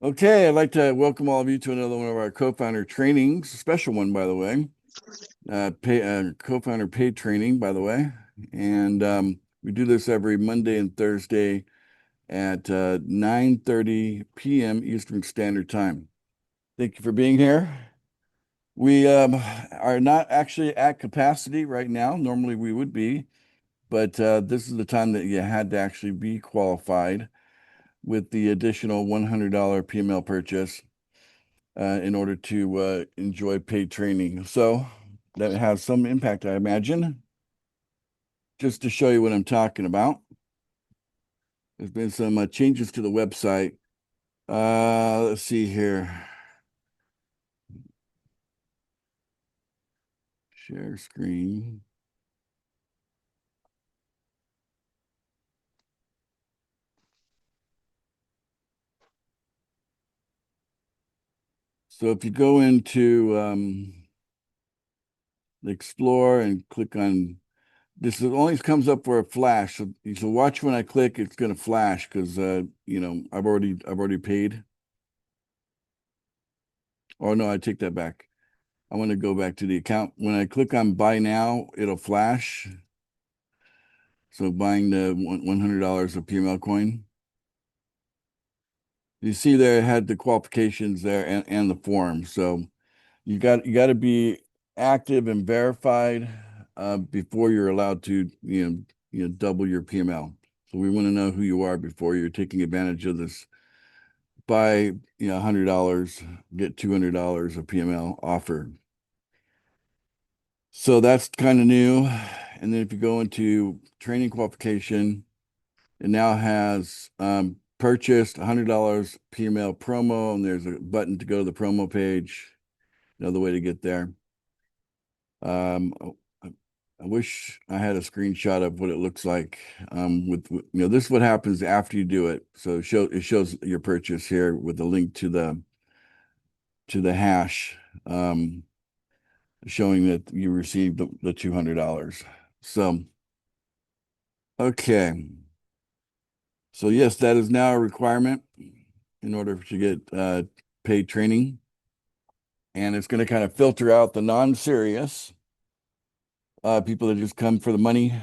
Okay, I'd like to welcome all of you to another one of our co-founder trainings, a special one, by the way. Co-founder paid training, by the way. And we do this every Monday and Thursday at 9:30 p.m. Eastern Standard Time. Thank you for being here. We are not actually at capacity right now. Normally we would be, but this is the time that you had to actually be qualified with the additional $100 PML purchase in order to enjoy paid training. So that has some impact, I imagine. Just to show you what I'm talking about, there's been some changes to the website. Let's see here. Share screen. So if you go into Explore and click on this, it only comes up for a flash. So you should watch when I click, it's going to flash because I've already paid. Oh no, I take that back. I want to go back to the account. When I click on buy now, it'll flash. So buying the $100 of PML coin. You see there it had the qualifications there and the form. So you got to be active and verified before you're allowed to double your PML. So we want to know who you are before you're taking advantage of this. Buy $100, get $200 of PML offer. So that's kind of new. And then if you go into training qualification, it now has purchased $100 PML promo, and there's a button to go to the promo page. Another way to get there. I wish I had a screenshot of what it looks like. This is what happens after you do it. So it shows your purchase here with the link to the hash, showing that you received the $200. So, okay. So yes, that is now a requirement in order to get paid training. And it's going to kind of filter out the non-serious people that just come for the money.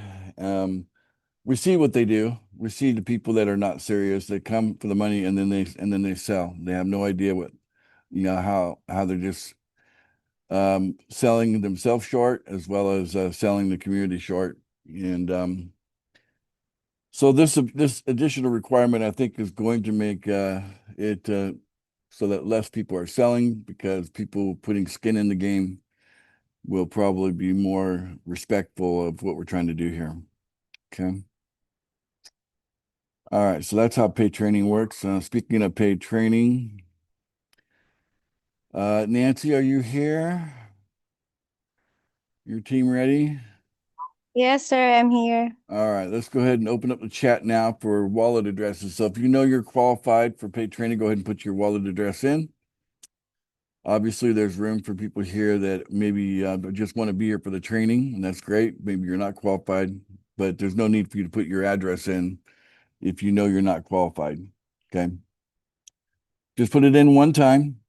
We see what they do. We see the people that are not serious. They come for the money and then they sell. They have no idea how they're just selling themselves short as well as selling the community short. And so this additional requirement, I think, is going to make it so that less people are selling because people putting skin in the game will probably be more respectful of what we're trying to do here. Okay. All right. So that's how paid training works. Speaking of paid training, Nancy, are you here? Your team ready? Yes, sir, I'm here. All right, let's go ahead and open up the chat now for wallet addresses. So if you know you're qualified for paid training, go ahead and put your wallet address in. Obviously, there's room for people here that maybe just want to be here for the training, and that's great. Maybe you're not qualified, but there's no need for you to put your address in if you know you're not qualified. Okay. Just put it in one time,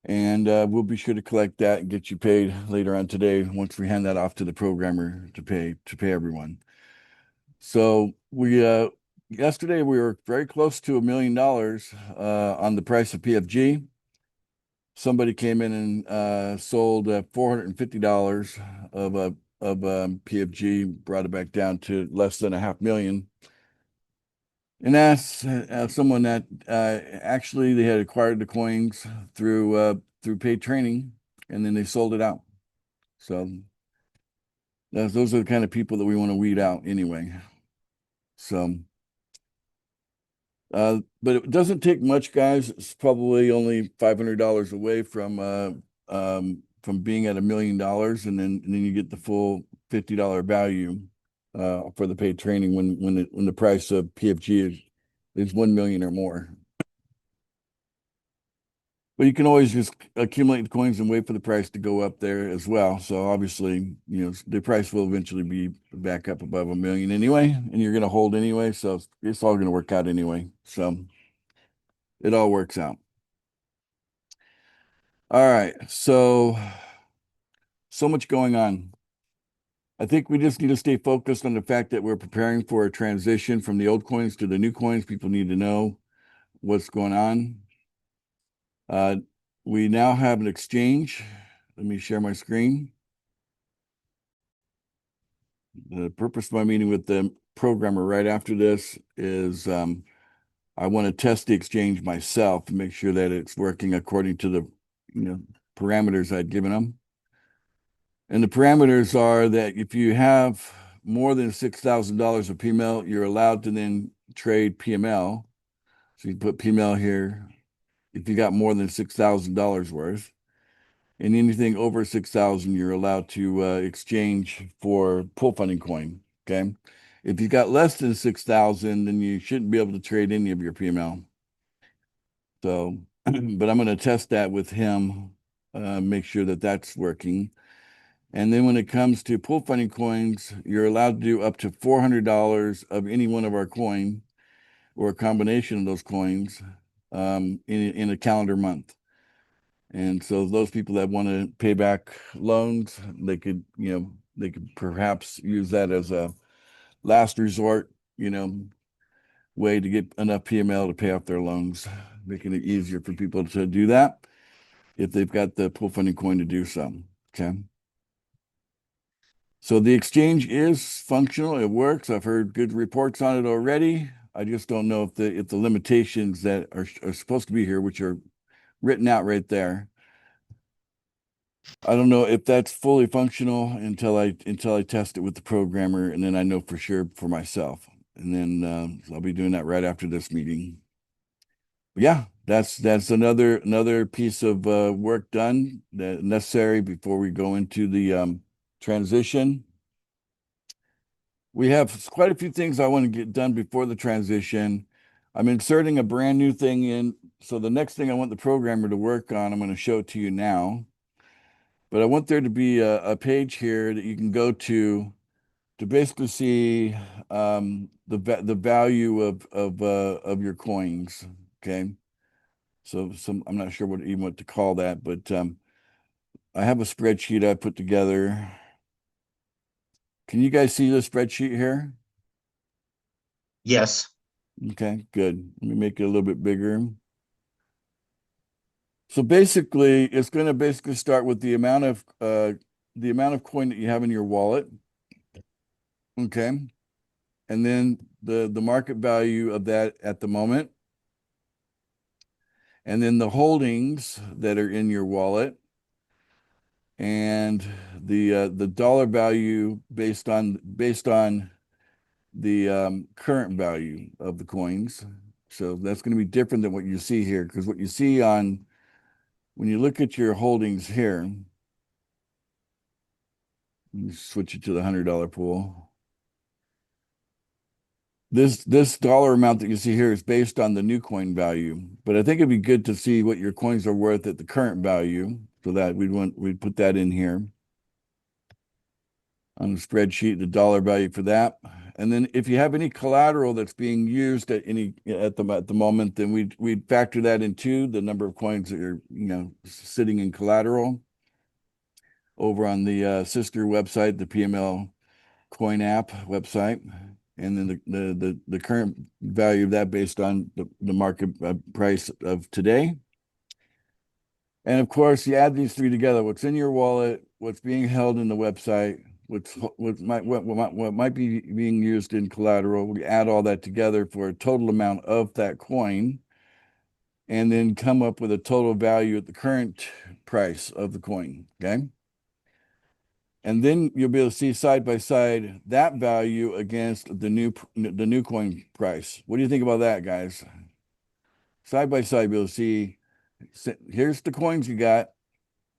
and we'll be sure to collect that and get you paid later on today once we hand that off to the programmer to pay everyone. So we yesterday we were very close to $1 million on the price of PFG. Somebody came in and sold $450 of PFG, brought it back down to less than a half million. And that's someone that actually they had acquired the coins through paid training, and then they sold it out. So those are the kind of people that we want to weed out anyway. So. But it doesn't take much, guys. It's probably only $500 away from being at $1 million, and then you get the full $50 value for the paid training when the price of PFG is 1 million or more. But you can always just accumulate the coins and wait for the price to go up there as well. So obviously, the price will eventually be back up above 1 million anyway, and you're going to hold anyway. So it's all going to work out anyway. So. it all works out. All right, so much going on. I think we just need to stay focused on the fact that we're preparing for a transition from the old coins to the new coins. People need to know what's going on. We now have an exchange. Let me share my screen. The purpose of my meeting with the programmer right after this is I want to test the exchange myself to make sure that it's working according to the parameters I'd given them. And the parameters are that if you have more than $6,000 of PML, you're allowed to then trade PML. So you put PML here if you got more than $6,000 worth. And anything over 6,000, you're allowed to exchange for pool funding coin. Okay. If you got less than 6,000, then you shouldn't be able to trade any of your PML. So, but I'm going to test that with him, make sure that that's working. And then when it comes to pool funding coins, you're allowed to do up to $400 of any one of our coin or a combination of those coins in a calendar month. And so those people that want to pay back loans, they could perhaps use that as a last resort, way to get enough PML to pay off their loans, making it easier for people to do that if they've got the pool funding coin to do so. Okay. So the exchange is functional. It works. I've heard good reports on it already. I just don't know if the limitations that are supposed to be here, which are written out right there, I don't know if that's fully functional until I test it with the programmer, and then I know for sure for myself. And then I'll be doing that right after this meeting. But yeah, that's another piece of work done that necessary before we go into the transition. We have quite a few things I want to get done before the transition. I'm inserting a brand new thing in. So the next thing I want the programmer to work on, I'm going to show it to you now. But I want there to be a page here that you can go to basically see the value of your coins. Okay. So I'm not sure what to call that, but I have a spreadsheet I put together. Can you guys see the spreadsheet here? Yes. Okay, good. Let me make it a little bit bigger. So basically, it's going to basically start with the amount of coin that you have in your wallet. Okay. And then the market value of that at the moment. And then the holdings that are in your wallet. And the dollar value based on the current value of the coins. So that's going to be different than what you see here, because what you see when you look at your holdings here, let me switch it to the $100 pool. This dollar amount that you see here is based on the new coin value, but I think it'd be good to see what your coins are worth at the current value, so that we'd put that in here on the spreadsheet, the dollar value for that. And then if you have any collateral that's being used at the moment, then we'd factor that into the number of coins that are sitting in collateral over on the sister website, the PML Coin app website, and then the current value of that based on the market price of today. And of course, you add these three together: what's in your wallet, what's being held in the website, what might be being used in collateral. We add all that together for a total amount of that coin, and then come up with a total value at the current price of the coin. Okay. And then you'll be able to see side by side that value against the new coin price. What do you think about that, guys? Side by side, you'll see here's the coins you got,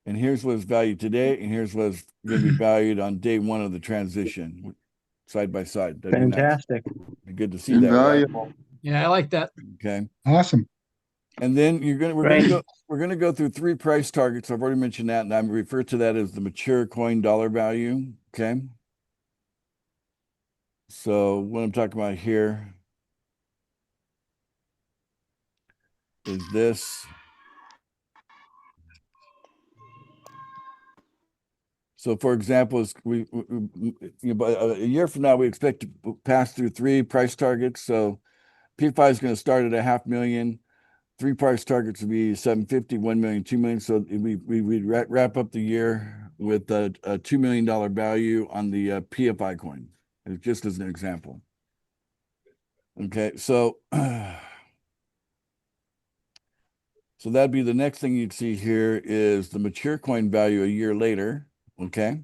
and here's what's valued today, and here's what's going to be valued on day one of the transition, side by side. That'd be nice. Fantastic. Be good to see that, right? Invaluable. Yeah, I like that. Okay. Awesome. And then Right. we're gonna go through three price targets. I've already mentioned that, and I refer to that as the mature coin dollar value. Okay. So what I'm talking about here, is this. So, for example, a year from now, we expect to pass through 3 price targets. So, PFI is going to start at a 500,000. 3 price targets would be 750, 1 million, 2 million. So we'd wrap up the year with a $2 million value on the PFI coin, just as an example. Okay, so so that'd be the next thing you'd see here is the mature coin value a year later. Okay,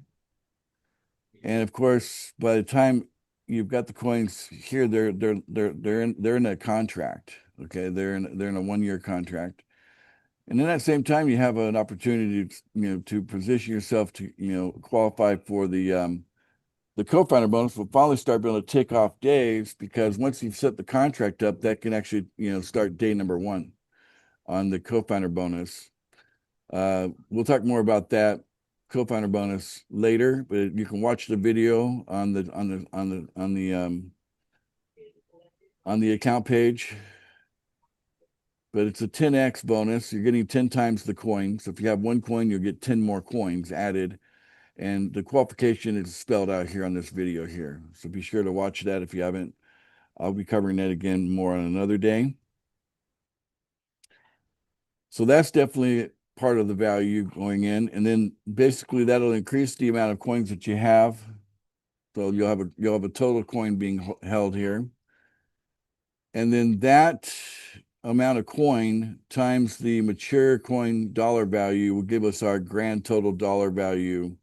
and of course, by the time you've got the coins here, they're in a contract. Okay, they're in a 1-year contract. And in that same time, you have an opportunity to position yourself to qualify for the co-founder bonus. Will finally start being able to take off days, because once you've set the contract up, that can actually start day number 1 on the co-founder bonus. We'll talk more about that co-founder bonus later, but you can watch the video on the account page. But it's a 10x bonus. You're getting 10 times the coin. So if you have 1 coin, you'll get 10 more coins added. And the qualification is spelled out here on this video here. So be sure to watch that if you haven't. I'll be covering that again more on another day. So that's definitely part of the value going in. And then basically that'll increase the amount of coins that you have. So you'll have a total coin being held here. And then that amount of coin times the mature coin dollar value will give us our grand total dollar value.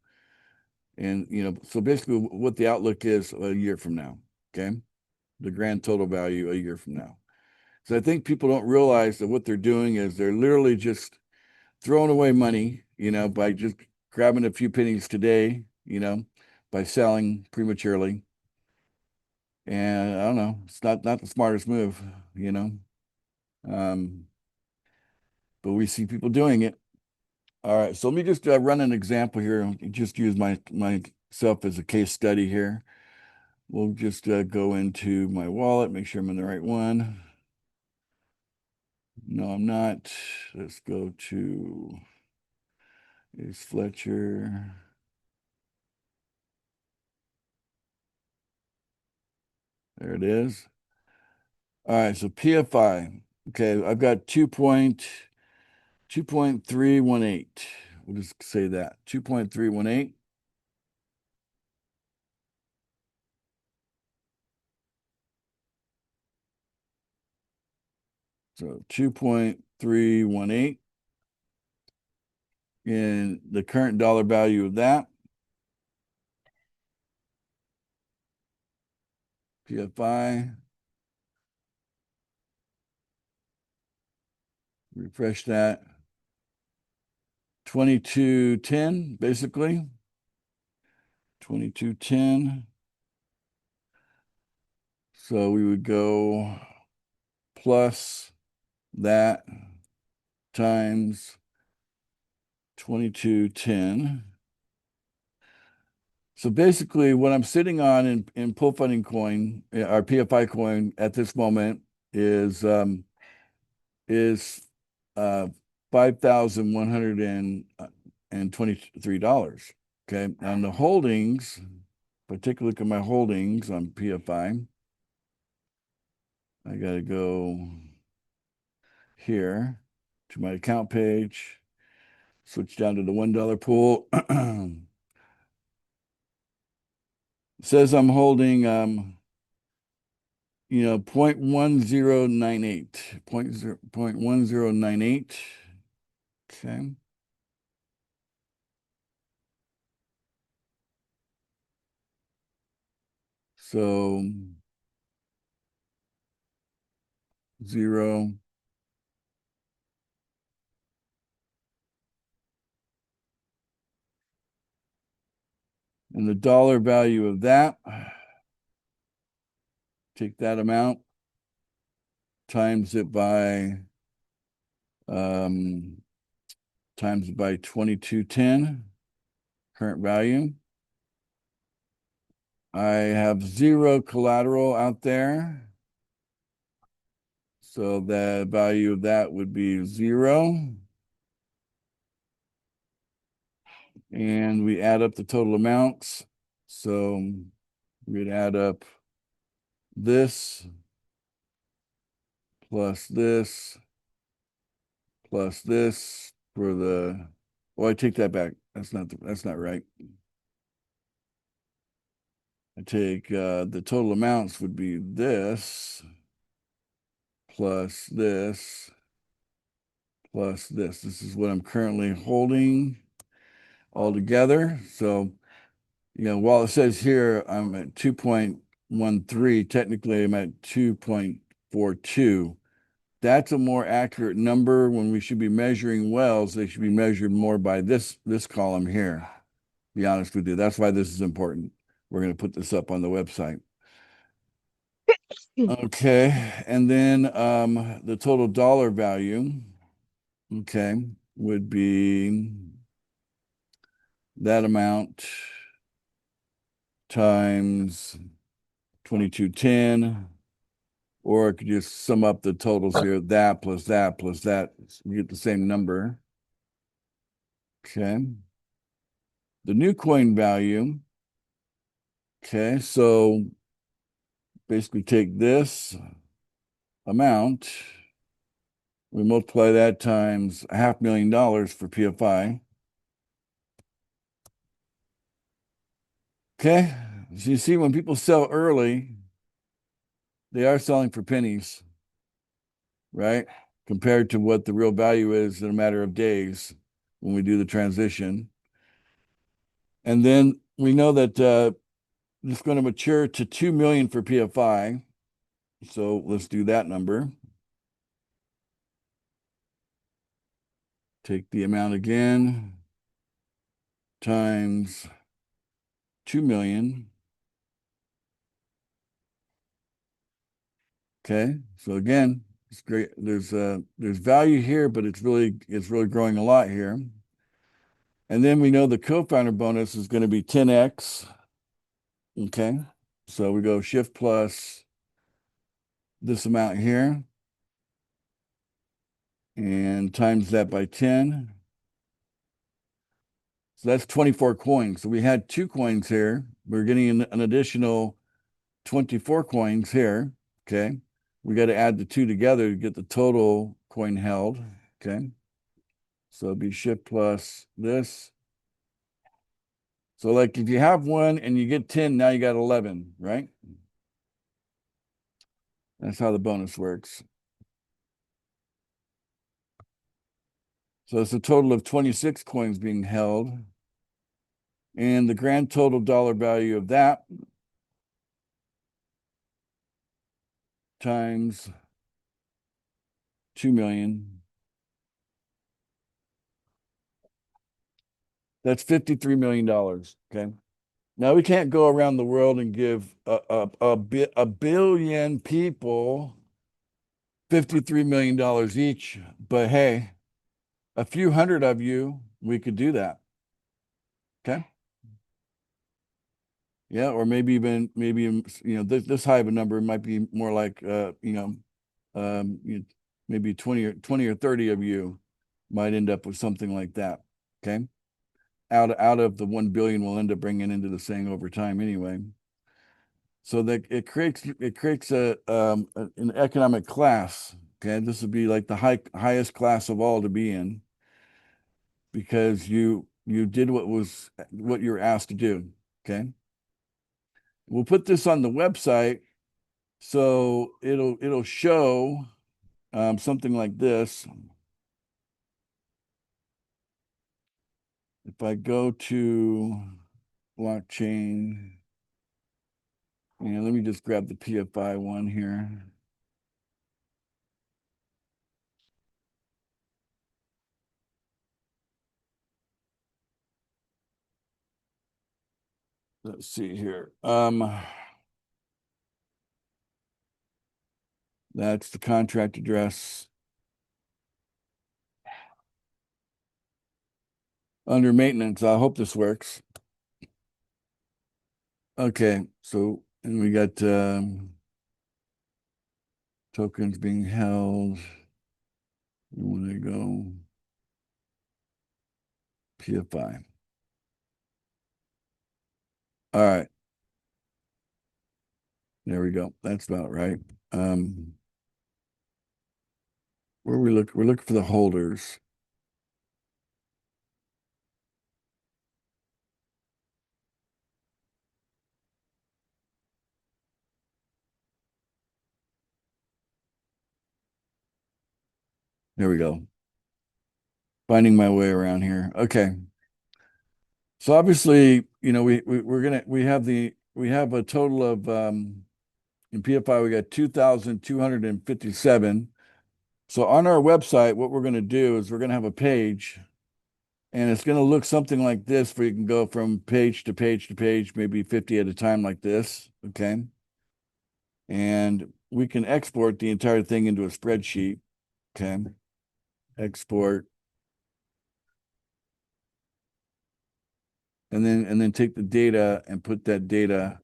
And, so basically what the outlook is a year from now, okay? The grand total value a year from now. So I think people don't realize that what they're doing is they're literally just throwing away money, by just grabbing a few pennies today, by selling prematurely. And I don't know, it's not the smartest move, but we see people doing it. All right, so let me just run an example here. Just use myself as a case study here. We'll just go into my wallet, make sure I'm in the right one. No, I'm not. Let's go to is Fletcher. There it is. All right, so PFI. Okay, I've got 2.318. We'll just say that 2.318. So 2.318. And the current dollar value of that, PFI. Refresh that. 2210, basically. 2210. So we would go plus that times 2210. So basically what I'm sitting on in Pull Funding Coin, our PFI coin at this moment is $5,123. Okay. On the holdings, if I take a look at my holdings on PFI, I got to go here to my account page, switch down to the $1 pool. It says I'm holding 0.1098. 0.1098. Okay. So 0. And the dollar value of that, take that amount, times it by 2210, current value. I have 0 collateral out there. So the value of that would be 0. And we add up the total amounts. So we'd add up this plus this plus this for the, well, I take that back. That's not right. I take the total amounts would be this plus this plus this. This is what I'm currently holding all together. So, while it says here I'm at 2.13, technically I'm at 2.42. That's a more accurate number. When we should be measuring wells, they should be measured more by this column here. Be honest with you. That's why this is important. We're going to put this up on the website. Okay, and then the total dollar value, okay, would be that amount times 2210, or I could just sum up the totals here, that plus that plus that, you get the same number. Okay. The new coin value, okay, so basically take this amount, we multiply that times $500,000 for PFI. Okay, so you see when people sell early, they are selling for pennies, right? Compared to what the real value is in a matter of days when we do the transition. And then we know that it's going to mature to 2 million for PFI. So let's do that number. Take the amount again times 2 million. Okay, so again, it's great. There's value here, but it's really growing a lot here. And then we know the co-founder bonus is going to be 10x. Okay, so we go shift plus this amount here and times that by 10. So that's 24 coins. So we had 2 coins here. We're getting an additional 24 coins here. Okay, we got to add the 2 together to get the total coin held. Okay, so it'd be shift plus this. So like if you have 1 and you get 10, now you got 11, right? That's how the bonus works. So it's a total of 26 coins being held. And the grand total dollar value of that times 2 million. That's $53 million. Okay. Now we can't go around the world and give a billion people $53 million each, but hey, a few hundred of you, we could do that. Okay. Yeah, or maybe even this high of a number might be more like maybe 20 or 30 of you might end up with something like that. Okay. Out of the 1 billion we'll end up bringing into the thing over time anyway. So that it creates an economic class. Okay, this would be like the highest class of all to be in, because you did what you were asked to do. Okay, we'll put this on the website, so it'll show something like this. If I go to blockchain, let me just grab the PFI one here. Let's see here. That's the contract address. Under maintenance, I hope this works. Okay, so and we got Tokens being held. When they go PFI. All right. There we go. That's about right. Where we're looking for the holders. There we go. Finding my way around here. Okay. So obviously, we have a total of in PFI we got 2,257. So on our website, what we're going to do is we're going to have a page, and it's going to look something like this where you can go from page to page to page, maybe 50 at a time like this. Okay. And we can export the entire thing into a spreadsheet. Okay. Export. And then take the data and put that data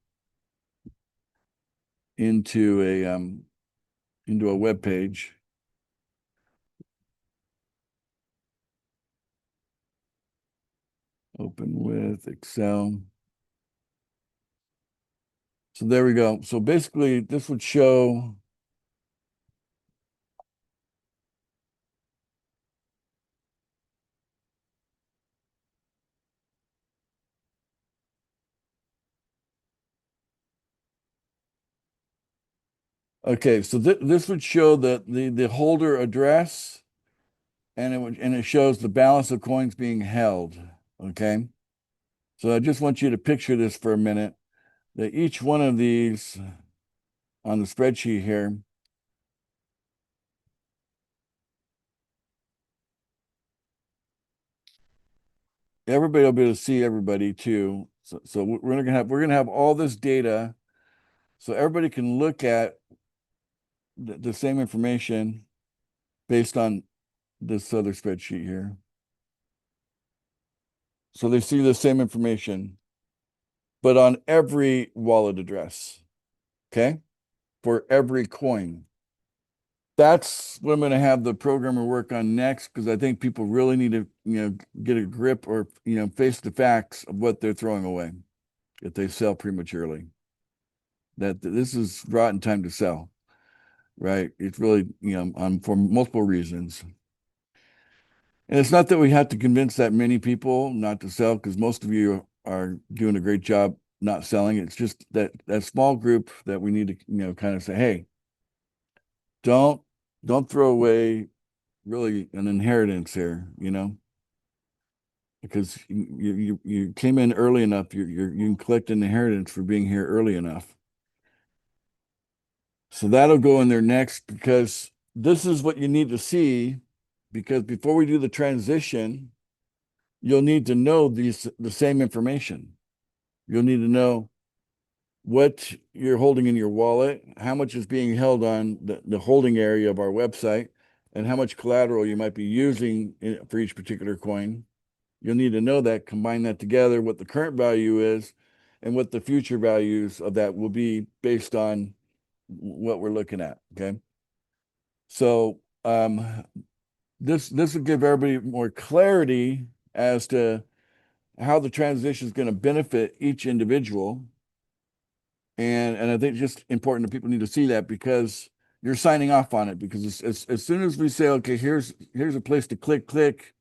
into a web page. Open with Excel. So there we go. So basically this would show okay, so this would show the holder address, and it shows the balance of coins being held. Okay. So I just want you to picture this for a minute, that each one of these on the spreadsheet here, everybody will be able to see everybody too. So we're gonna have all this data, so everybody can look at the same information based on this other spreadsheet here. So they see the same information, but on every wallet address. Okay. For every coin. That's what I'm going to have the programmer work on next, because I think people really need to, get a grip or, face the facts of what they're throwing away if they sell prematurely. That this is rotten time to sell, right? It's really, for multiple reasons. And it's not that we have to convince that many people not to sell, because most of you are doing a great job not selling. It's just that small group that we need to, kind of say, hey, don't throw away really an inheritance here, because you came in early enough. You can collect an inheritance for being here early enough. So that'll go in there next, because this is what you need to see, because before we do the transition, you'll need to know the same information. You'll need to know what you're holding in your wallet, how much is being held on the holding area of our website, and how much collateral you might be using for each particular coin. You'll need to know that, combine that together, what the current value is, and what the future values of that will be based on what we're looking at. Okay. So this will give everybody more clarity as to how the transition is going to benefit each individual. And I think it's just important that people need to see that, because you're signing off on it, because as soon as we say, okay, here's a place to click,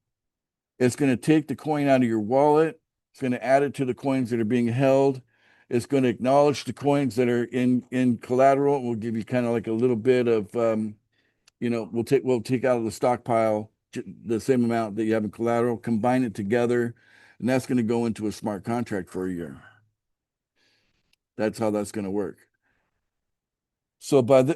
it's going to take the coin out of your wallet. It's going to add it to the coins that are being held. It's going to acknowledge the coins that are in collateral. We'll give you kind of like a little bit of, we'll take out of the stockpile the same amount that you have in collateral, combine it together, and that's going to go into a smart contract for a year. That's how that's going to work. So by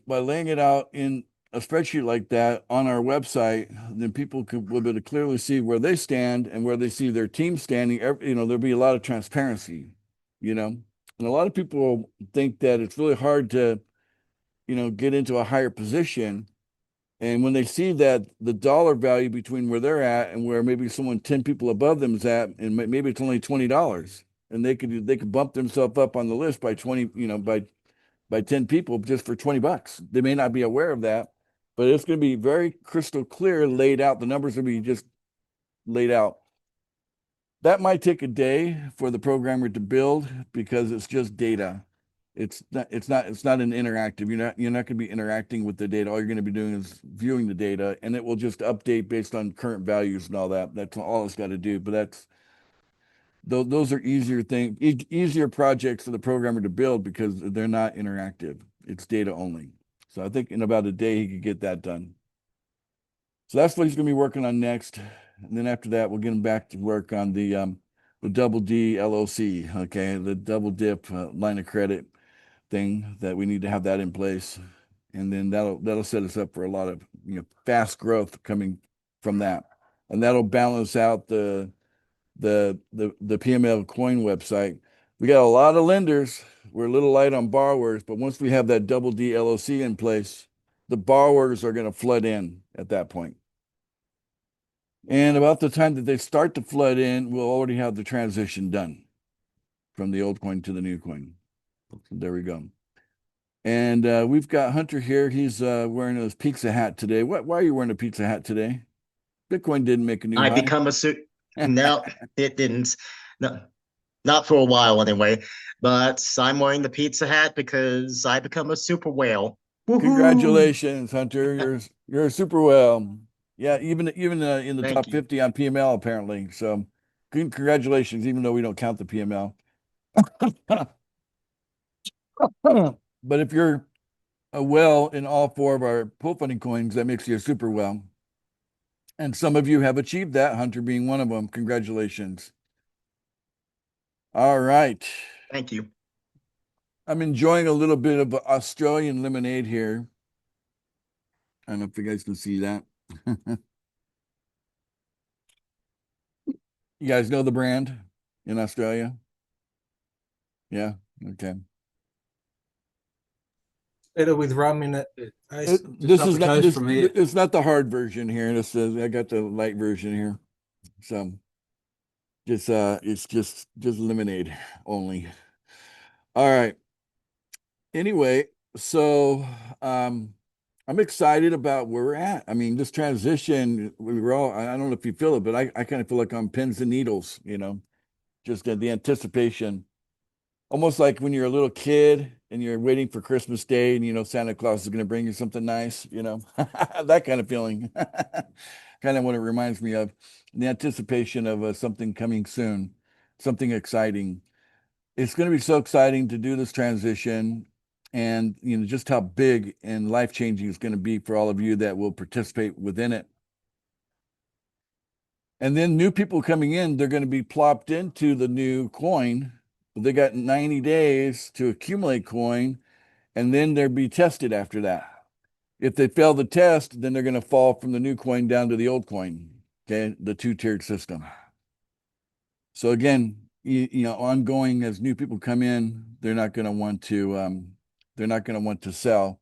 laying it out in a spreadsheet like that on our website, then people will be able to clearly see where they stand and where they see their team standing. There'll be a lot of transparency, and a lot of people think that it's really hard to, get into a higher position. And when they see that the dollar value between where they're at and where maybe someone 10 people above them is at, and maybe it's only $20, and they could bump themselves up on the list by 20, by by 10 people just for $20. They may not be aware of that, but it's going to be very crystal clear laid out. The numbers will be just laid out. That might take a day for the programmer to build because it's just data. It's not an interactive. You're not going to be interacting with the data. All you're going to be doing is viewing the data, and it will just update based on current values and all that. That's all it's got to do. But those are easier projects for the programmer to build because they're not interactive. It's data only. So I think in about a day he could get that done. So that's what he's going to be working on next. And then after that, we'll get him back to work on the Double D LLC, okay, the double dip line of credit thing that we need to have that in place, and then that'll set us up for a lot of fast growth coming from that, and that'll balance out the PML coin website. We got a lot of lenders. We're a little light on borrowers, but once we have that Double D LLC in place, the borrowers are going to flood in at that point. And about the time that they start to flood in, we'll already have the transition done from the old coin to the new coin. So there we go. And we've got Hunter here. He's wearing his pizza hat today. Why are you wearing a pizza hat today? Bitcoin didn't make a new I high. become a suit. No, it didn't. No, not for a while anyway. But I'm wearing the pizza hat because I become a super whale. Woohoo! Congratulations, Hunter. You're super well. Yeah, even in the Thank top you. 50 on PML apparently. So congratulations, even though we don't count the PML. But if you're a well in all four of our pool funding coins, that makes you a super well. And some of you have achieved that, Hunter being one of them. Congratulations. All right. Thank you. I'm enjoying a little bit of Australian lemonade here. I don't know if you guys can see that. You guys know the brand in Australia? Yeah. Okay. Better with rum in it. This is not toast from here. it's not the hard version here. This is I got the light version here. So it's just lemonade only. All right. Anyway, so I'm excited about where we're at. I mean, this transition, I don't know if you feel it, but I kind of feel like on pins and needles, just the anticipation. Almost like when you're a little kid and you're waiting for Christmas Day and Santa Claus is going to bring you something nice, that kind of feeling. Kind of what it reminds me of, the anticipation of something coming soon, something exciting. It's going to be so exciting to do this transition, and just how big and life-changing it's going to be for all of you that will participate within it. And then new people coming in, they're going to be plopped into the new coin. They got 90 days to accumulate coin, and then they'll be tested after that. If they fail the test, then they're going to fall from the new coin down to the old coin, okay, the two-tiered system. So again, ongoing as new people come in, they're not going to want to sell.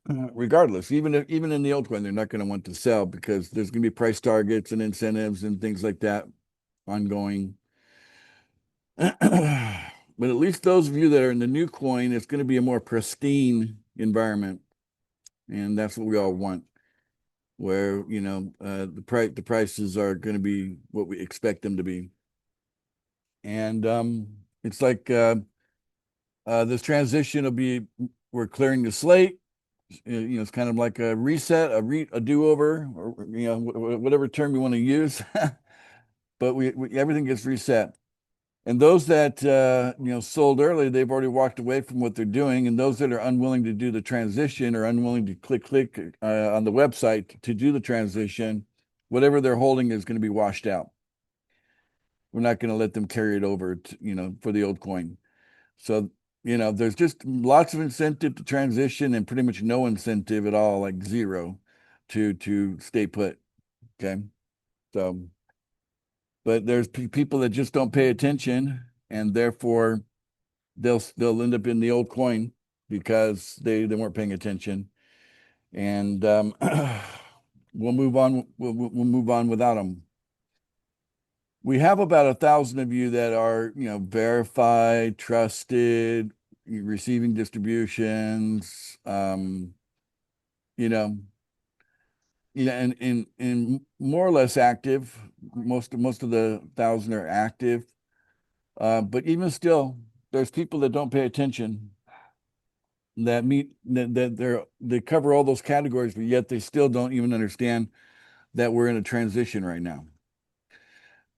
Regardless, even in the old coin, they're not going to want to sell because there's going to be price targets and incentives and things like that ongoing. But at least those of you that are in the new coin, it's going to be a more pristine environment, and that's what we all want. Where the prices are going to be what we expect them to be, and it's like this transition will be, we're clearing the slate. It's kind of like a reset, a do-over, or whatever term you want to use. But we everything gets reset. And those that sold early, they've already walked away from what they're doing. And those that are unwilling to do the transition or unwilling to click on the website to do the transition, whatever they're holding is going to be washed out. We're not going to let them carry it over to, for the old coin. So there's just lots of incentive to transition and pretty much no incentive at all, like zero, to stay put. Okay, so. But there's people that just don't pay attention, and therefore they'll end up in the old coin because they weren't paying attention, and we'll move on. We'll move on without them. We have about 1,000 of you that are verified, trusted, receiving distributions, you know, and more or less active. Most of the 1,000 are active. But even still, there's people that don't pay attention that they cover all those categories, but yet they still don't even understand that we're in a transition right now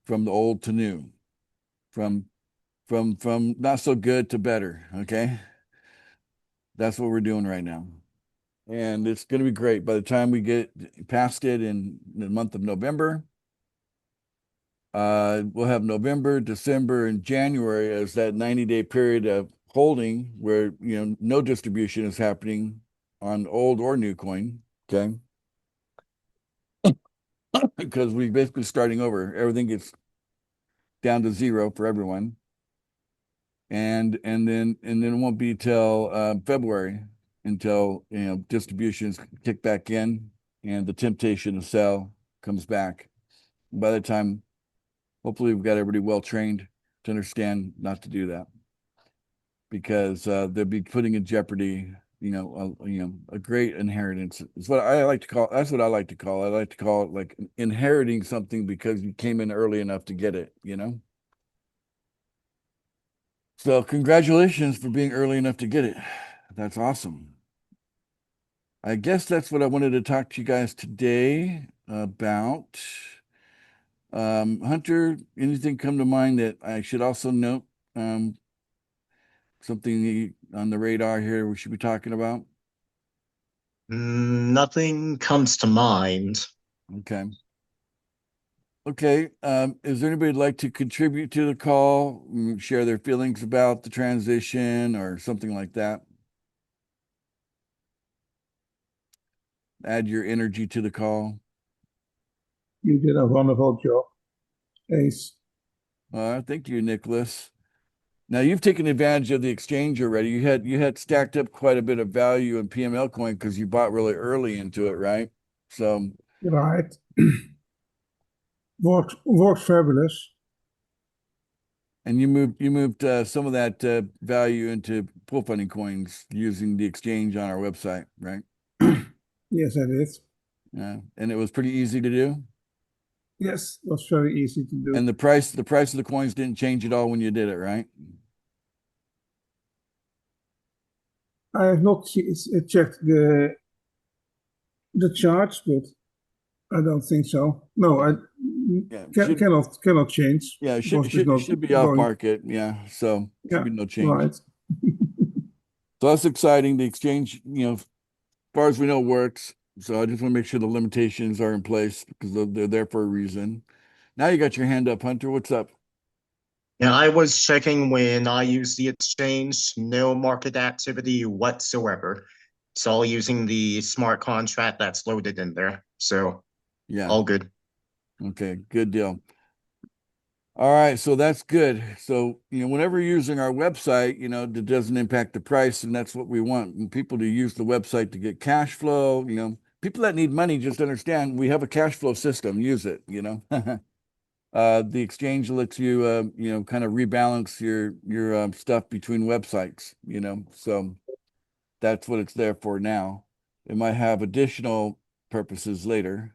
from the old to new, from not so good to better. Okay. That's what we're doing right now. And it's going to be great by the time we get past it in the month of November. We'll have November, December, and January as that 90-day period of holding where, no distribution is happening on old or new coin. Okay. Because we basically starting over. Everything gets down to zero for everyone. And then it won't be till February until distributions kick back in and the temptation to sell comes back. By the time, hopefully, we've got everybody well trained to understand not to do that, because they'll be putting in jeopardy, a great inheritance. It's what I like to call. That's what I like to call it. I like to call it like inheriting something because you came in early enough to get it. So congratulations for being early enough to get it. That's awesome. I guess that's what I wanted to talk to you guys today about. Hunter, anything come to mind that I should also note? Something on the radar here we should be talking about? Nothing comes to mind. Okay. Okay. Is there anybody who'd like to contribute to the call, share their feelings about the transition or something like that? Add your energy to the call. You did a wonderful job, Ace. Thank you, Nicholas. Now you've taken advantage of the exchange already. You had stacked up quite a bit of value in PML coin because you bought really early into it, right? So Right. Works fabulous. and you moved some of that value into pool funding coins using the exchange on our website, right? Yes, I did. Yeah, and it was pretty easy to do. Yes, it was very easy to do. And the price of the coins didn't change at all when you did it, right? I have not checked the charts, but I don't think so. No, I cannot change. Yeah, it because it's not should be off going- market. Yeah, so should be no change. Right. So that's exciting. The exchange, as far as we know, works. So I just want to make sure the limitations are in place because they're there for a reason. Now you got your hand up, Hunter. What's up? Yeah, I was checking when I use the exchange, no market activity whatsoever. It's all using the smart contract that's loaded in there. So Yeah. all good. Okay, good deal. All right, so that's good. So, whenever you're using our website, that doesn't impact the price, and that's what we want people to use the website to get cash flow. People that need money just understand we have a cash flow system. Use it. The exchange lets you, kind of rebalance your stuff between websites. So that's what it's there for now. It might have additional purposes later.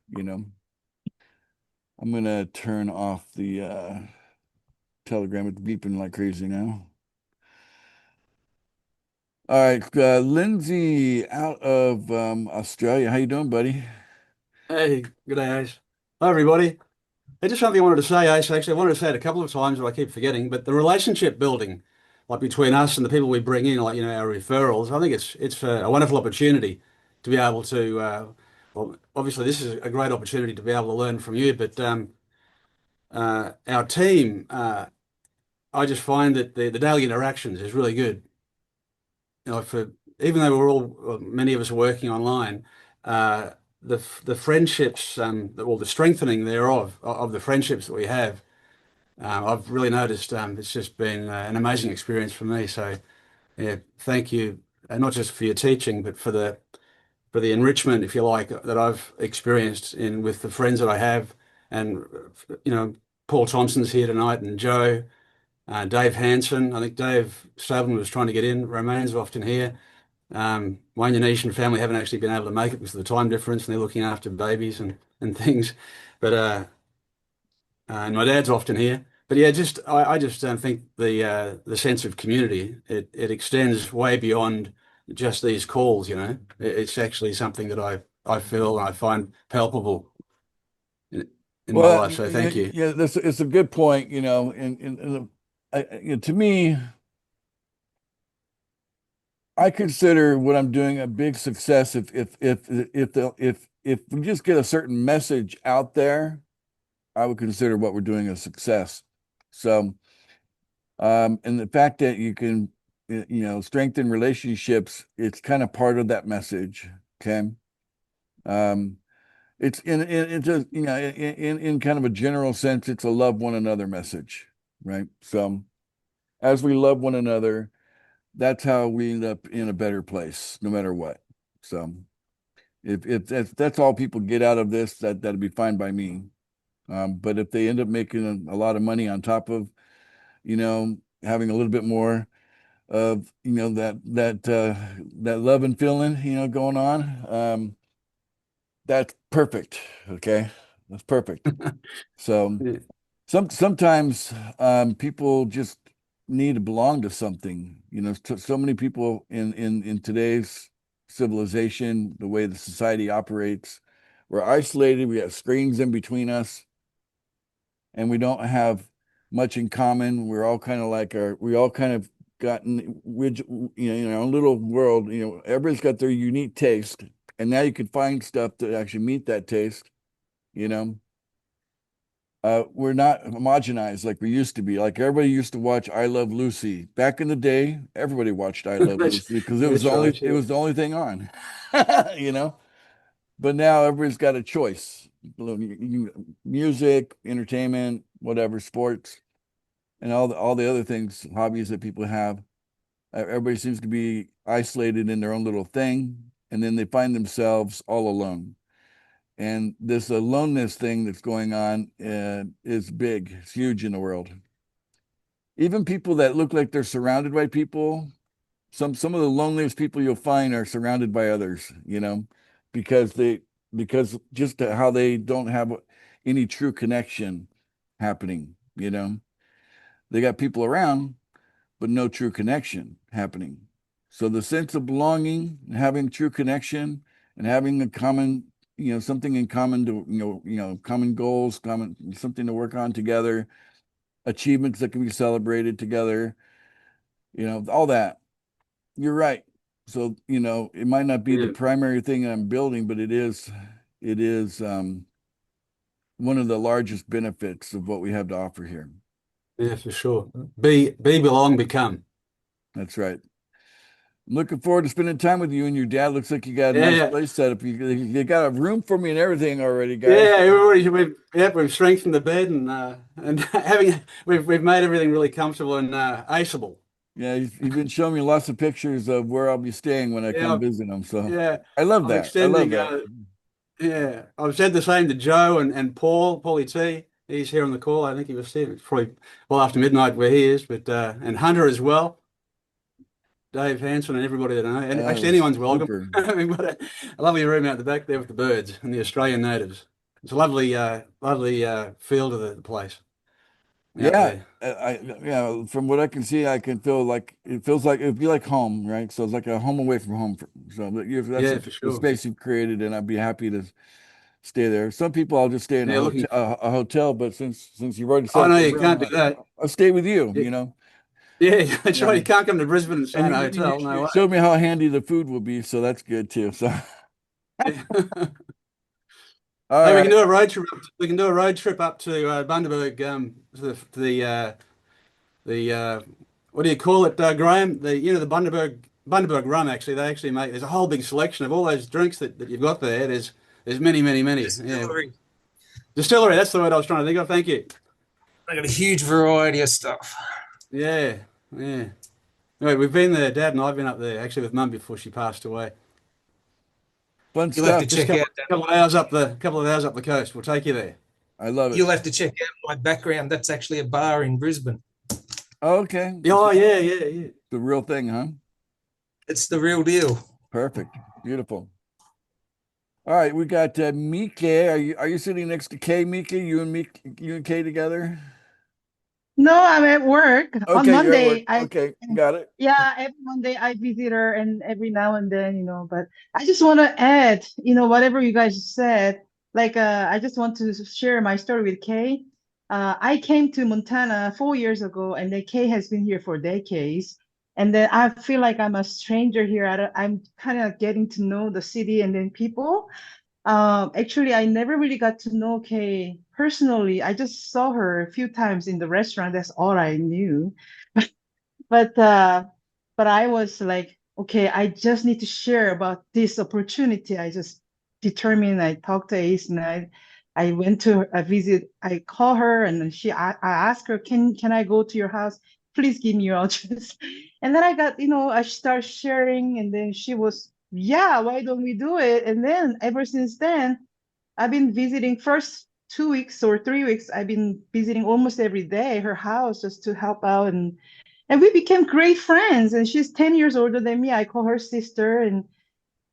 I'm gonna turn off the Telegram. It's beeping like crazy now. All right, Lindsay out of Australia. How you doing, buddy? Hey, good day, Ace. Hi, everybody. Hey, just something I wanted to say, Ace. Actually, I wanted to say it a couple of times, but I keep forgetting. But the relationship building, like between us and the people we bring in, like our referrals, I think it's a wonderful opportunity to be able to. Well, obviously, this is a great opportunity to be able to learn from you. But our team, I just find that the daily interactions is really good. For even though we're all many of us are working online. The friendships, the strengthening thereof of the friendships that we have, I've really noticed. It's just been an amazing experience for me. So, yeah, thank you, not just for your teaching, but for the enrichment, if you like, that I've experienced in with the friends that I have, and Paul Thompson's here tonight, and Joe, Dave Hanson. I think Dave Stapleton was trying to get in. Romain's often here. Wayne Yanish and family haven't actually been able to make it because of the time difference, and they're looking after babies and things. But and my dad's often here. But yeah, I just think the sense of community it extends way beyond just these calls. It's actually something that I feel and I find palpable in my life. So thank you. Yeah, it's a good point. To me, I consider what I'm doing a big success if we just get a certain message out there. I would consider what we're doing a success. So, and the fact that you can, strengthen relationships, it's kind of part of that message. Okay. It's in kind of a general sense, it's a love one another message, right? So as we love one another, that's how we end up in a better place, no matter what. So if that's all people get out of this, that'd be fine by me. But if they end up making a lot of money on top of, having a little bit more of, that love and feeling, going on, that's perfect. Okay. That's perfect. So Yeah. sometimes people just need to belong to something. So many people in today's civilization, the way the society operates, we're isolated. We have screens in between us, and we don't have much in common. We're all kind of we all kind of gotten, in our own little world. Everybody's got their unique taste, and now you can find stuff to actually meet that taste. We're not homogenized like we used to be. Like everybody used to watch I Love Lucy. Back in the day, everybody watched I Love Lucy because it was it was the only thing on. But now everybody's got a choice. Music, entertainment, whatever, sports, and all the other things, hobbies that people have. Everybody seems to be isolated in their own little thing, and then they find themselves all alone. And this aloneness thing that's going on is big. It's huge in the world. Even people that look like they're surrounded by people, some of the loneliest people you'll find are surrounded by others, because just how they don't have any true connection happening, They got people around, but no true connection happening. So the sense of belonging, having true connection, and having a common, something in common to, common goals, something to work on together, achievements that can be celebrated together, all that. You're right. So, it might not be the primary thing I'm building, but it is one of the largest benefits of what we have to offer here. Yeah, for sure. Be, belong, become. That's right. I'm looking forward to spending time with you and your dad. Looks like you got a nice place set up. You got a room for me and everything already, guys. Yeah, we've strengthened the bed and we've made everything really comfortable and aceable. Yeah, you've been showing me lots of pictures of where I'll be staying when I come visit them. So yeah, I love that. I love that. Yeah, I've said the same to Joe and Paulie T. He's here on the call. I think he was there. It's probably well after midnight where he is, but and Hunter as well. Dave Hanson and everybody that I know. And actually anyone's welcome. We've got a lovely room out the back there with the birds and the Australian natives. It's a lovely feel to the place. Yeah, from what I can see, I can feel like it feels like it'd be like home, right? So it's like a home away from home. So that's for sure. the space you've created, and I'd be happy to stay there. Some people I'll just stay in a hotel, but since you've already said, no, you can't do that. I'll stay with you. Yeah, that's right. You can't come to Brisbane and stay in a hotel. You showed me how handy the food will be, so that's good too. So. All right. We can do a road trip. We can do a road trip up to Bundaberg. To the what do you call it, Graham? The Bundaberg rum. Actually, they actually make. There's a whole big selection of all those drinks that you've got there. There's many. Distillery. Yeah. Distillery. That's the word I was trying to think of. Thank you. They got a huge variety of stuff. Yeah. Anyway, we've been there. Dad and I've been up there actually with Mum before she passed away. Fun You'll stuff. have to check out that. Couple of hours up the coast. We'll take you there. I love it. You'll have to check out my background. That's actually a bar in Brisbane. Okay. Oh, yeah, yeah, yeah. The real thing, huh? It's the real deal. Perfect. Beautiful. All right, we got Mike. Are you sitting next to Kay, Mike? You and Kay together? No, I'm at work. On Okay, you're at work. Monday, I Okay, got it. yeah, every Monday I visit her and every now and then, but I just want to add, whatever you guys said, like I just want to share my story with Kay. I came to Montana 4 years ago, and then Kay has been here for decades. And then I feel like I'm a stranger here. I'm kind of getting to know the city and then people. Actually, I never really got to know Kay personally. I just saw her a few times in the restaurant. That's all I knew. But but I was like, okay, I just need to share about this opportunity. I just determined. I talked to Ace, and I went to a visit. I call her, and then I asked her, can I go to your house? Please give me your address. And then I got, I started sharing, and then she was, yeah, why don't we do it? And then ever since then, I've been visiting first 2 weeks or 3 weeks. I've been visiting almost every day her house just to help out, and we became great friends. And she's 10 years older than me. I call her sister,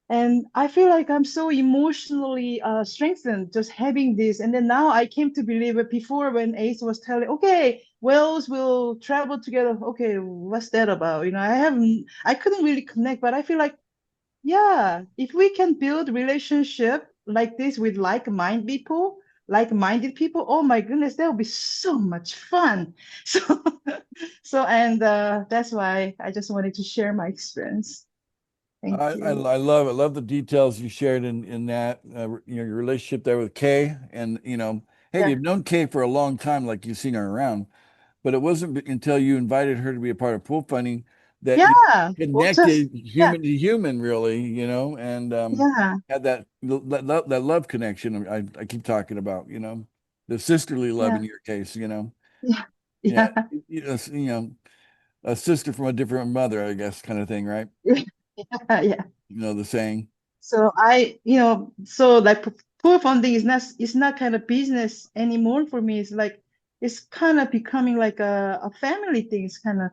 and I feel like I'm so emotionally strengthened just having this. And then now I came to believe it. Before, when Ace was telling, okay, Wells will travel together. Okay, what's that about? I couldn't really connect, but I feel like, yeah, if we can build relationship like this with like-minded people, oh my goodness, that would be so much fun. So, and that's why I just wanted to share my experience. Thank I you. love the details you shared in that your relationship there with Kay, and hey, Yeah. you've known Kay for a long time, like you've seen her around, but it wasn't until you invited her to be a part of pool funding that you Yeah. Well, connected yeah, human to human, really, and yeah, had that love connection. I keep talking about, the sisterly love yeah, in your case, yeah, yeah, yeah, a sister from a different mother, I guess, kind of thing, right? yeah. The saying. So so like pool funding is not kind of business anymore for me. It's kind of becoming like a family thing. It's kind of,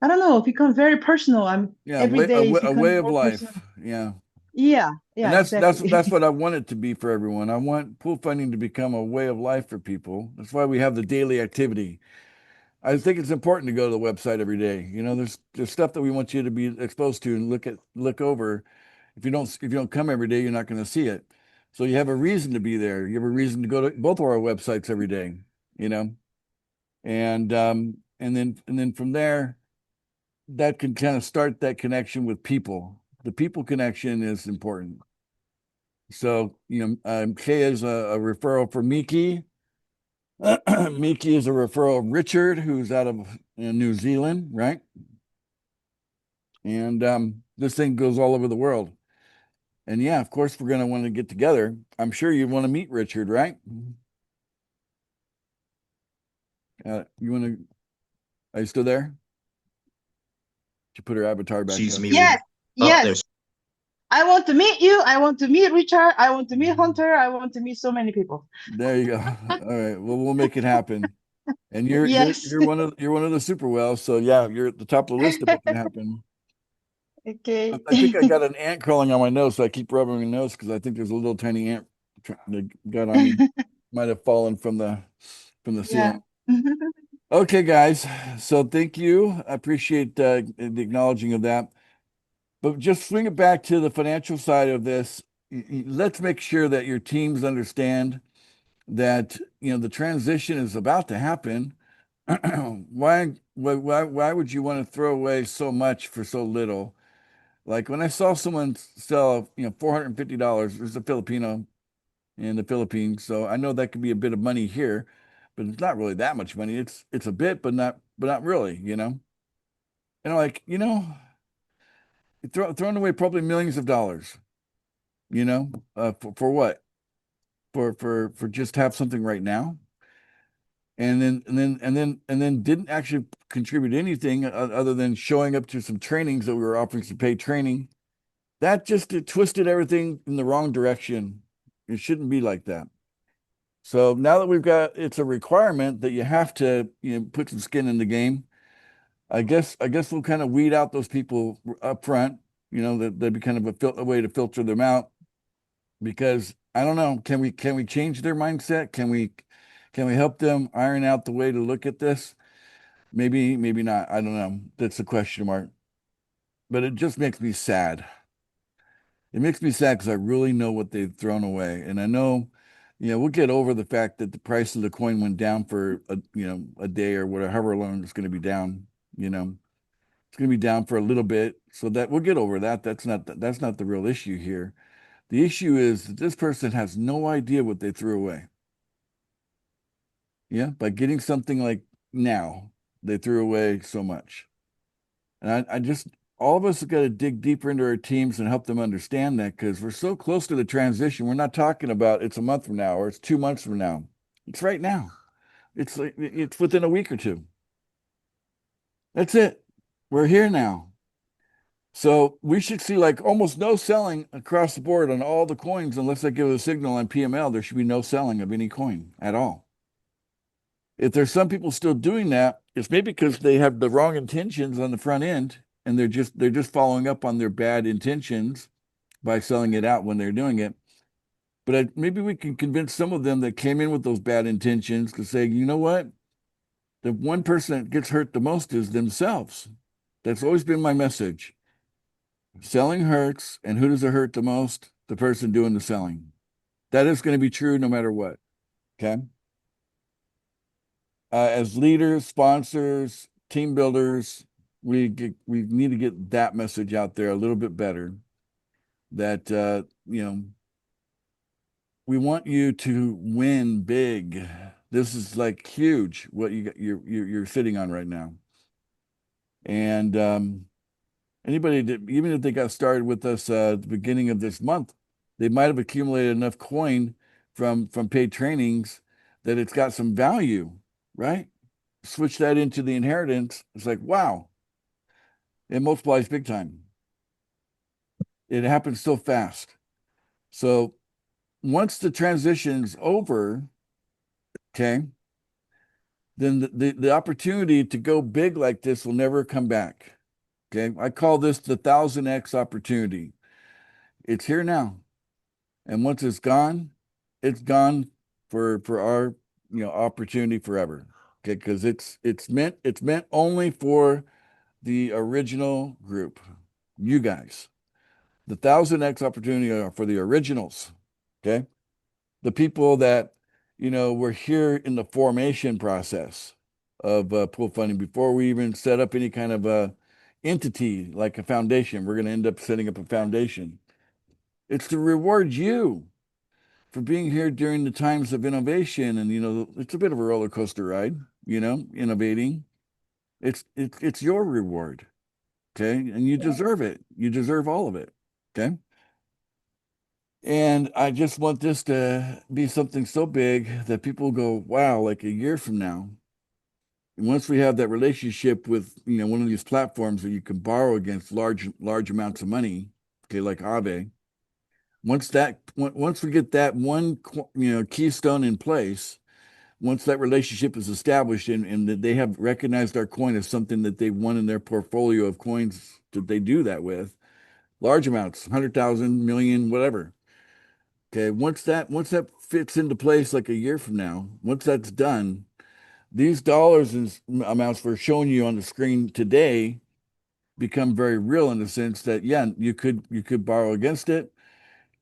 I don't know, become very personal. Yeah, Every day is a way becoming of more personal. life. Yeah. Yeah, And yeah, that's exactly. what I want it to be for everyone. I want pool funding to become a way of life for people. That's why we have the daily activity. I think it's important to go to the website every day. There's stuff that we want you to be exposed to and look over. If you don't come every day, you're not going to see it. So you have a reason to be there. You have a reason to go to both of our websites every day, you know. And then from there, that can kind of start that connection with people. The people connection is important. So, Kay is a referral for Miki. Miki is a referral of Richard, who's out of New Zealand, right? And this thing goes all over the world. And yeah, of course, we're going to want to get together. I'm sure you want to meet Richard, right? You want to, are you still there? Did you put her avatar back She's up? muted. Yes, Oh, there yes. I want to meet you. I want to meet Richard. I want to meet Hunter. I want to meet so many people. There you go. All right. Well, we'll make it happen. And you're Yes. you're one of the super whales. So yeah, you're at the top of the list to make it happen. Okay. I think I got an ant crawling on my nose, so I keep rubbing my nose because I think there's a little tiny ant that got on me. Might have fallen from the Yeah. ceiling. Okay, guys. So thank you. I appreciate the acknowledging of that. But just swing it back to the financial side of this. Let's make sure that your teams understand that the transition is about to happen. Why would you want to throw away so much for so little? Like when I saw someone sell, $450, there's a Filipino in the Philippines, so I know that could be a bit of money here, but it's not really that much money. It's a bit, but not really, And like, throwing away probably millions of dollars, for what? For just have something right now, and then didn't actually contribute anything other than showing up to some trainings that we were offering some paid training. That just it twisted everything in the wrong direction. It shouldn't be like that. So now that it's a requirement that you have to, put some skin in the game. I guess we'll kind of weed out those people up front, that'd be kind of a way to filter them out, because I don't know, can we change their mindset? Can we help them iron out the way to look at this? Maybe, maybe not. I don't know. That's a question mark. But it just makes me sad. It makes me sad because I really know what they've thrown away. And I know, we'll get over the fact that the price of the coin went down for a day or whatever, however long it's going to be down, it's going to be down for a little bit. So that we'll get over that. That's not the real issue here. The issue is that this person has no idea what they threw away. Yeah, by getting something like now, they threw away so much. And I just, all of us have got to dig deeper into our teams and help them understand that, because we're so close to the transition. We're not talking about it's a month from now or it's 2 months from now. It's right now. It's within a week or two. That's it. We're here now. So we should see like almost no selling across the board on all the coins unless they give a signal on PML. There should be no selling of any coin at all. If there's some people still doing that, it's maybe because they have the wrong intentions on the front end, and they're just following up on their bad intentions by selling it out when they're doing it. But maybe we can convince some of them that came in with those bad intentions to say, you know what? The one person that gets hurt the most is themselves. That's always been my message. Selling hurts, and who does it hurt the most? The person doing the selling. That is going to be true no matter what. Okay. As leaders, sponsors, team builders, we need to get that message out there a little bit better. That we want you to win big. This is like huge what you're sitting on right now. And anybody that, even if they got started with us at the beginning of this month, they might have accumulated enough coin from paid trainings that it's got some value, right? Switch that into the inheritance. It's like, wow, it multiplies big time. It happens so fast. So once the transition's over, okay, then the opportunity to go big like this will never come back. Okay, I call this the 1000x opportunity. It's here now, and once it's gone for our opportunity forever. Okay, because it's meant only for the original group, you guys. The 1000x opportunity are for the originals. Okay, the people that were here in the formation process of pool funding before we even set up any kind of a entity like a foundation. We're going to end up setting up a foundation. It's to reward you for being here during the times of innovation. And, it's a bit of a roller coaster ride, innovating. It's your reward. Okay. And you deserve it. You deserve all of it. Okay. And I just want this to be something so big that people go, wow, like a year from now, once we have that relationship with one of these platforms that you can borrow against large amounts of money, okay, like Aave, once we get that one keystone in place, once that relationship is established and that they have recognized our coin as something that they want in their portfolio of coins that they do that with, large amounts, 100,000, million, whatever. Okay, once that fits into place like a year from now, once that's done, these dollars and amounts we're showing you on the screen today become very real in the sense that, yeah, you could borrow against it,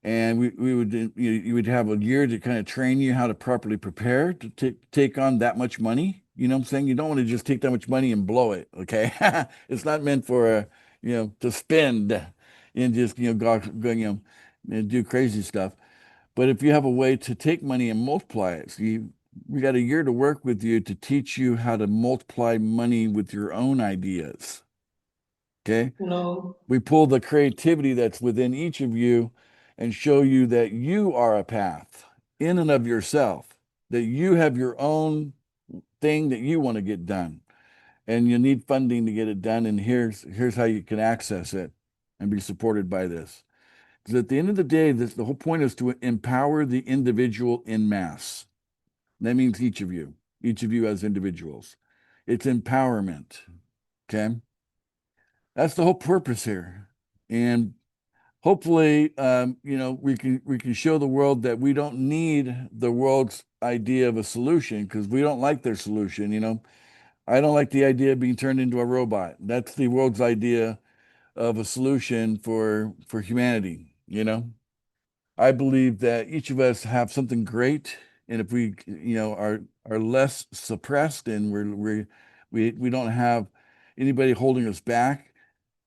and we would you would have a year to kind of train you how to properly prepare to take on that much money. You know what I'm saying? You don't want to just take that much money and blow it. Okay, it's not meant for to spend and just go and do crazy stuff. But if you have a way to take money and multiply it, so we got a year to work with you to teach you how to multiply money with your own ideas. Okay? No. We pull the creativity that's within each of you and show you that you are a path in and of yourself, that you have your own thing that you want to get done. And you need funding to get it done. And here's how you can access it and be supported by this. Because at the end of the day, the whole point is to empower the individual in mass. That means each of you as individuals. It's empowerment. Okay. That's the whole purpose here. And hopefully, we can show the world that we don't need the world's idea of a solution because we don't like their solution. I don't like the idea of being turned into a robot. That's the world's idea of a solution for humanity. I believe that each of us have something great, and if we are less suppressed and we don't have anybody holding us back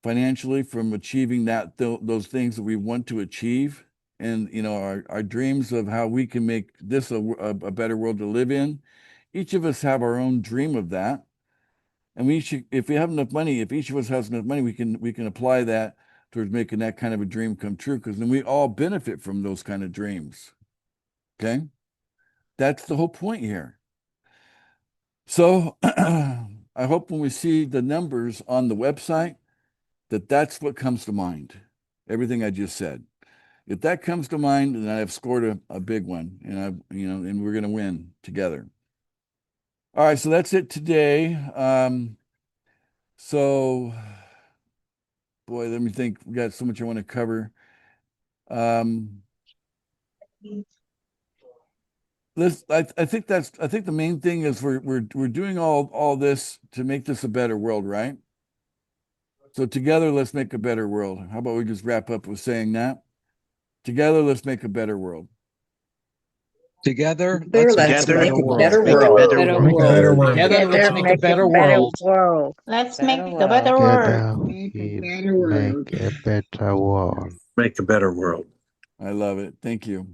financially from achieving those things that we want to achieve, and our dreams of how we can make this a better world to live in. Each of us have our own dream of that, and if we have enough money, if each of us has enough money, we can apply that towards making that kind of a dream come true, because then we all benefit from those kind of dreams. Okay, that's the whole point here. So I hope when we see the numbers on the website, that's what comes to mind. Everything I just said. If that comes to mind, then I've scored a big one, and and we're going to win together. All right, so that's it today. So, boy, let me think. We got so much I want to cover. I think the main thing is we're doing all this to make this a better world, right? So together, let's make a better world. How about we just wrap up with saying that? Together, let's make a better world. Together, Let's let's Together, make a better make a world. better Better world. world. Together, let's make a better world. world. Let's Better make a world. better world. Together we make a better world. Make a better world. I love it. Thank you.